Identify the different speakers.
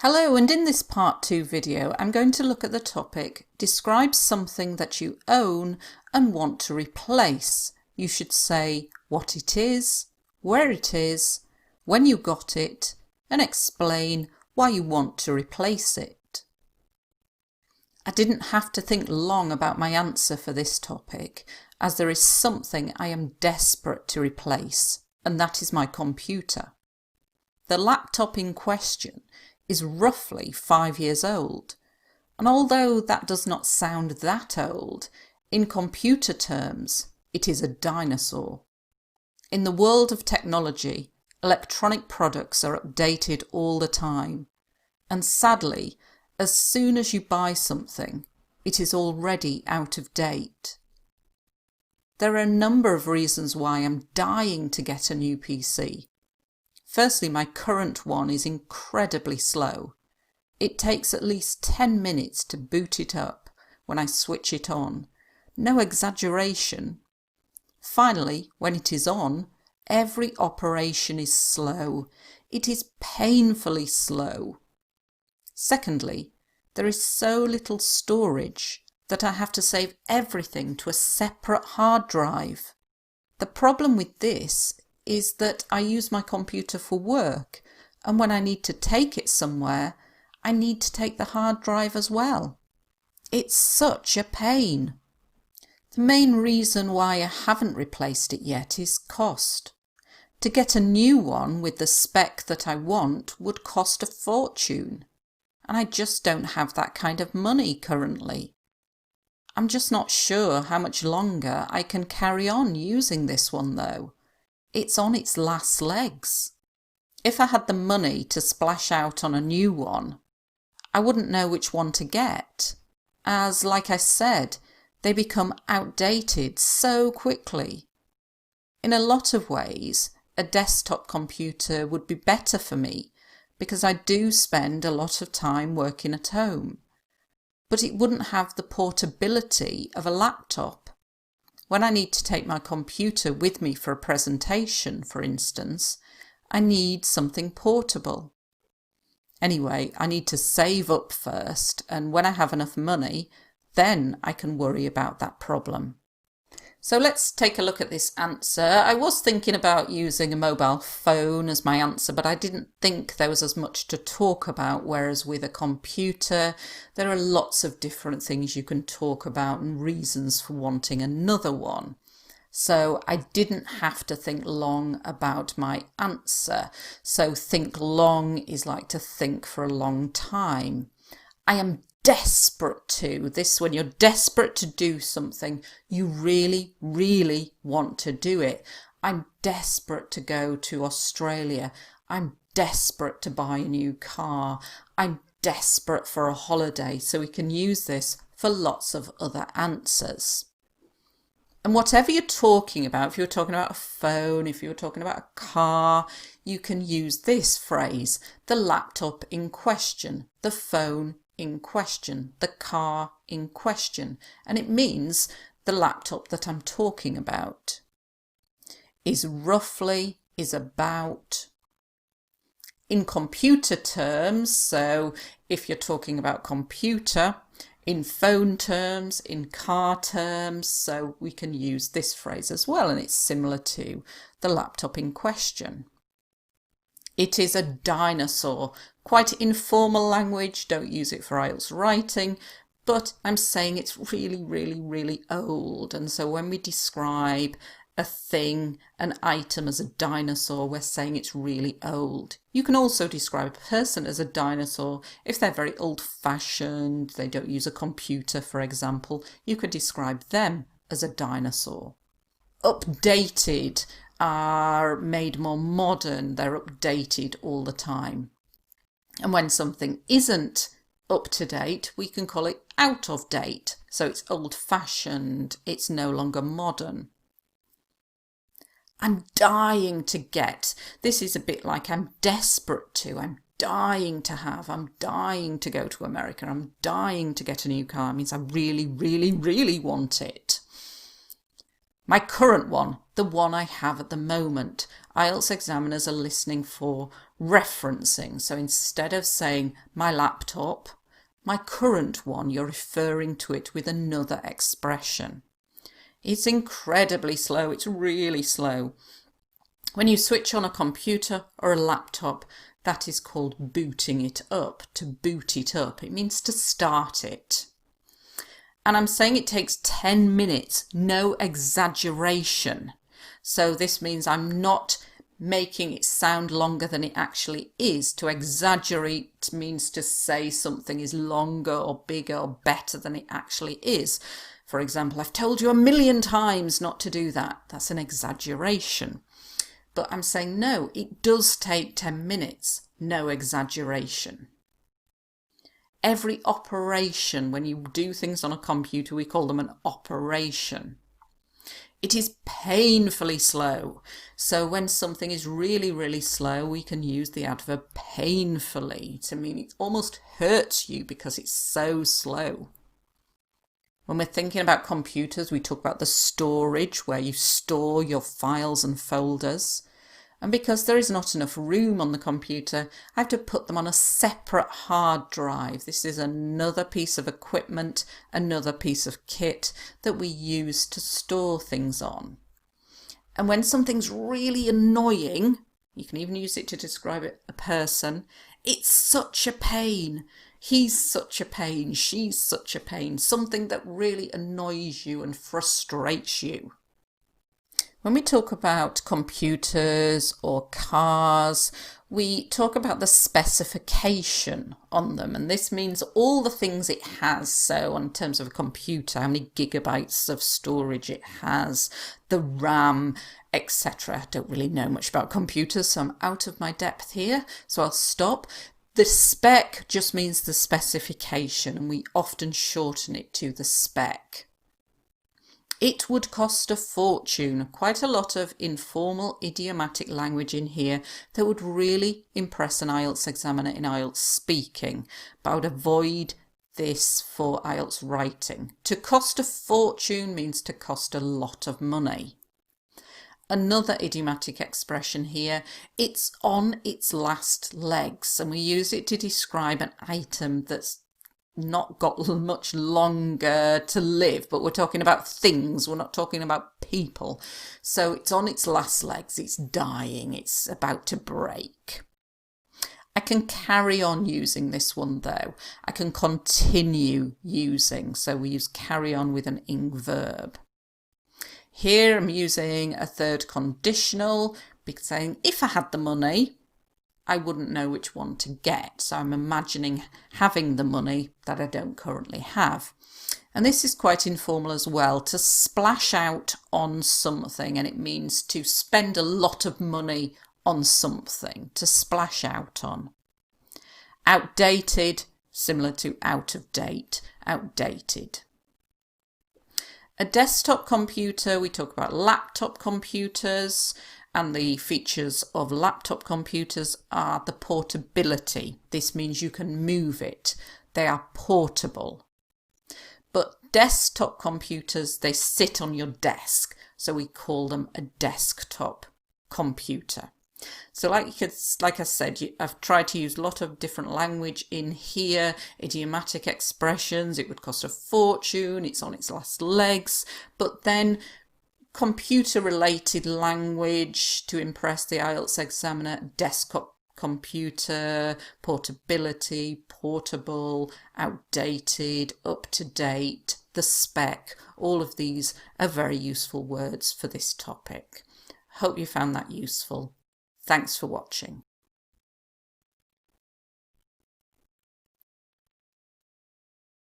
Speaker 1: Hello, and in this part 2 video I'm going to look at the topic describe something that you own and want to replace. You should say what it is, where it is, when you got it, and explain why you want to replace it. I didn't have to think long about my answer for this topic, as there is something I am desperate to replace, and that is my computer. The laptop in question is roughly 5 years old, and although that does not sound that old, in computer terms it is a dinosaur. In the world of technology, electronic products are updated all the time, and sadly, as soon as you buy something, it is already out of date. There are a number of reasons why I'm dying to get a new PC. Firstly, my current one is incredibly slow. It takes at least 10 minutes to boot it up when I switch it on. No exaggeration. Finally, when it is on, every operation is slow. It is painfully slow. Secondly, there is so little storage that I have to save everything to a separate hard drive. The problem with this is that I use my computer for work, and when I need to take it somewhere, I need to take the hard drive as well. It's such a pain. The main reason why I haven't replaced it yet is cost. To get a new one with the spec that I want would cost a fortune, and I just don't have that kind of money currently. I'm just not sure how much longer I can carry on using this one though. It's on its last legs. If I had the money to splash out on a new one, I wouldn't know which one to get, as, like I said, they become outdated so quickly. In a lot of ways, a desktop computer would be better for me because I do spend a lot of time working at home, but it wouldn't have the portability of a laptop. When I need to take my computer with me for a presentation, for instance, I need something portable. Anyway, I need to save up first, and when I have enough money, then I can worry about that problem. So let's take a look at this answer. I was thinking about using a mobile phone as my answer, but I didn't think there was as much to talk about, whereas with a computer, there are lots of different things you can talk about and reasons for wanting another one. So I didn't have to think long about my answer. So think long is like to think for a long time. I am desperate to. This, when you're desperate to do something, you really, really want to do it. I'm desperate to go to Australia. I'm desperate to buy a new car. I'm desperate for a holiday. So we can use this for lots of other answers. And whatever you're talking about, if you're talking about a phone, if you're talking about a car, you can use this phrase, the laptop in question, the phone in question, the car in question, and it means the laptop that I'm talking about. Is roughly, is about. In computer terms, so if you're talking about computer, in phone terms, in car terms, so we can use this phrase as well, and it's similar to the laptop in question. It is a dinosaur. Quite informal language, don't use it for IELTS writing, but I'm saying it's really, really, really old. And so when we describe a thing, an item as a dinosaur, we're saying it's really old. You can also describe a person as a dinosaur if they're very old-fashioned, they don't use a computer, for example. You could describe them as a dinosaur. Updated are made more modern, they're updated all the time. And when something isn't up to date, we can call it out of date. So it's old-fashioned, it's no longer modern. I'm dying to get. This is a bit like I'm desperate to. I'm dying to have. I'm dying to go to America. I'm dying to get a new car. It means I really, really, really want it. My current one, the one I have at the moment. IELTS examiners are listening for referencing. So instead of saying my laptop, my current one, you're referring to it with another expression. It's incredibly slow. It's really slow. When you switch on a computer or a laptop, that is called booting it up. To boot it up, it means to start it. And I'm saying it takes 10 minutes, no exaggeration. So this means I'm not making it sound longer than it actually is. To exaggerate means to say something is longer or bigger or better than it actually is. For example, I've told you 1,000,000 times not to do that. That's an exaggeration. But I'm saying no, it does take 10 minutes, no exaggeration. Every operation, when you do things on a computer, we call them an operation. It is painfully slow. So when something is really, really slow, we can use the adverb painfully to mean it almost hurts you because it's so slow. When we're thinking about computers, we talk about the storage, where you store your files and folders. And because there is not enough room on the computer, I have to put them on a separate hard drive. This is another piece of equipment, another piece of kit that we use to store things on. And when something's really annoying, you can even use it to describe a person, it's such a pain. He's such a pain. She's such a pain. Something that really annoys you and frustrates you. When we talk about computers or cars, we talk about the specification on them, and this means all the things it has. So in terms of a computer, how many gigabytes of storage it has, the RAM, etc. I don't really know much about computers, so I'm out of my depth here, so I'll stop. The spec just means the specification, and we often shorten it to the spec. It would cost a fortune. Quite a lot of informal idiomatic language in here that would really impress an IELTS examiner in IELTS speaking, but I would avoid this for IELTS writing. To cost a fortune means to cost a lot of money. Another idiomatic expression here, it's on its last legs, and we use it to describe an item that's not got much longer to live, but we're talking about things, we're not talking about people. So it's on its last legs, it's dying, it's about to break. I can carry on using this one though. I can continue using, so we use carry on with an ing verb. Here I'm using a third conditional, because saying if I had the money, I wouldn't know which one to get. So I'm imagining having the money that I don't currently have. And this is quite informal as well, to splash out on something, and it means to spend a lot of money on something, to splash out on. Outdated, similar to out of date, outdated. A desktop computer, we talk about laptop computers, and the features of laptop computers are the portability. This means you can move it. They are portable. But desktop computers, they sit on your desk, so we call them a desktop computer. So like I said, I've tried to use a lot of different language in here, idiomatic expressions. It would cost a fortune, it's on its last legs, but then computer-related language to impress the IELTS examiner, desktop computer, portability, portable, outdated, up-to-date, the spec. All of these are very useful words for this topic. Hope you found that useful. Thanks for watching.